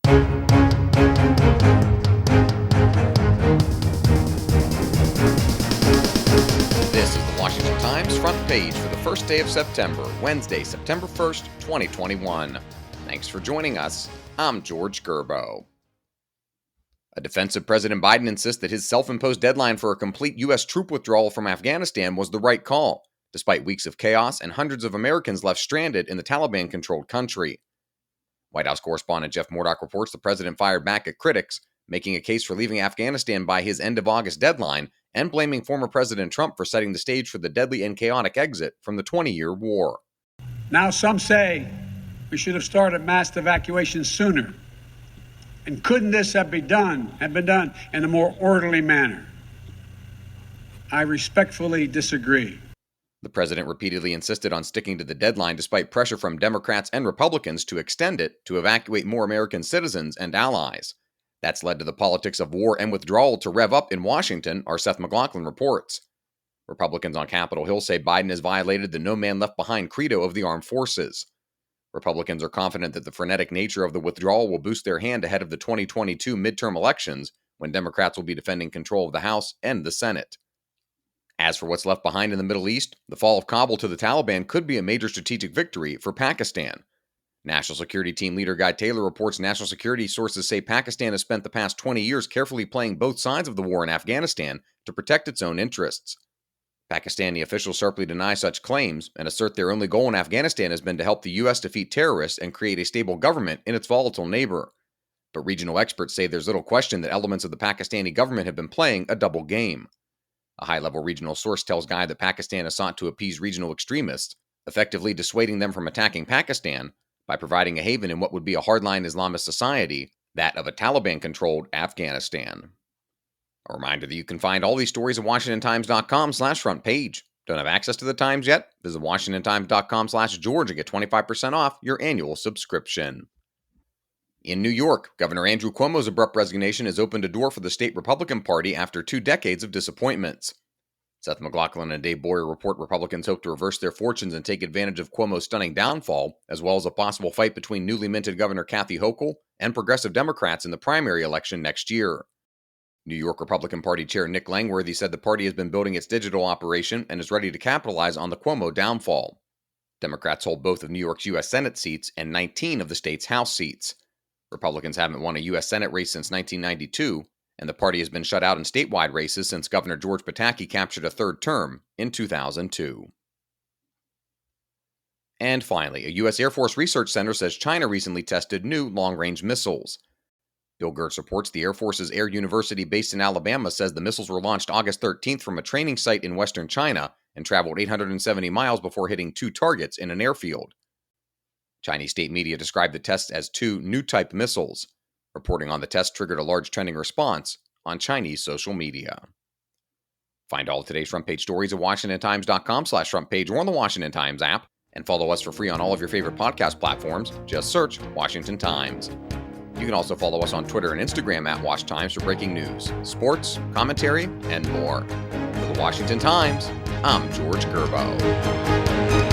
This is the Washington Times front page for the first day of September, Wednesday, September 1st, 2021. Thanks for joining us. I'm George Gerbo. A defensive President Biden insists that his self-imposed deadline for a complete U.S. troop withdrawal from Afghanistan was the right call, despite weeks of chaos and hundreds of Americans left stranded in the Taliban-controlled country. White House correspondent Jeff Murdoch reports the president fired back at critics, making a case for leaving Afghanistan by his end of August deadline and blaming former President Trump for setting the stage for the deadly and chaotic exit from the 20-year war. Now some say we should have started mass evacuations sooner. And couldn't this have been done in a more orderly manner? I respectfully disagree. The president repeatedly insisted on sticking to the deadline despite pressure from Democrats and Republicans to extend it to evacuate more American citizens and allies. That's led to the politics of war and withdrawal to rev up in Washington, our Seth McLaughlin reports. Republicans on Capitol Hill say Biden has violated the no man left behind credo of the armed forces. Republicans are confident that the frenetic nature of the withdrawal will boost their hand ahead of the 2022 midterm elections, when Democrats will be defending control of the House and the Senate. As for what's left behind in the Middle East, the fall of Kabul to the Taliban could be a major strategic victory for Pakistan. National Security Team leader Guy Taylor reports national security sources say Pakistan has spent the past 20 years carefully playing both sides of the war in Afghanistan to protect its own interests. Pakistani officials sharply deny such claims and assert their only goal in Afghanistan has been to help the U.S. defeat terrorists and create a stable government in its volatile neighbor. But regional experts say there's little question that elements of the Pakistani government have been playing a double game. A high-level regional source tells Guy that Pakistan has sought to appease regional extremists, effectively dissuading them from attacking Pakistan by providing a haven in what would be a hardline Islamist society, that of a Taliban-controlled Afghanistan. A reminder that you can find all these stories at WashingtonTimes.com/front page. Don't have access to the Times yet? Visit WashingtonTimes.com/George and get 25% off your annual subscription. In New York, Governor Andrew Cuomo's abrupt resignation has opened a door for the state Republican Party after 2 decades of disappointments. Seth McLaughlin and Dave Boyer report Republicans hope to reverse their fortunes and take advantage of Cuomo's stunning downfall, as well as a possible fight between newly minted Governor Kathy Hochul and progressive Democrats in the primary election next year. New York Republican Party Chair Nick Langworthy said the party has been building its digital operation and is ready to capitalize on the Cuomo downfall. Democrats hold both of New York's U.S. Senate seats and 19 of the state's House seats. Republicans haven't won a U.S. Senate race since 1992, and the party has been shut out in statewide races since Governor George Pataki captured a third term in 2002. And finally, a U.S. Air Force Research Center says China recently tested new long-range missiles. Bill Gertz reports the Air Force's Air University based in Alabama says the missiles were launched August 13th from a training site in western China and traveled 870 miles before hitting 2 targets in an airfield. Chinese state media described the tests as 2 new-type missiles. Reporting on the test triggered a large trending response on Chinese social media. Find all of today's front page stories at WashingtonTimes.com/front page or on the Washington Times app, and follow us for free on all of your favorite podcast platforms. Just search Washington Times. You can also follow us on Twitter and Instagram at Wash Times for breaking news, sports, commentary, and more. For the Washington Times, I'm George Gerbo.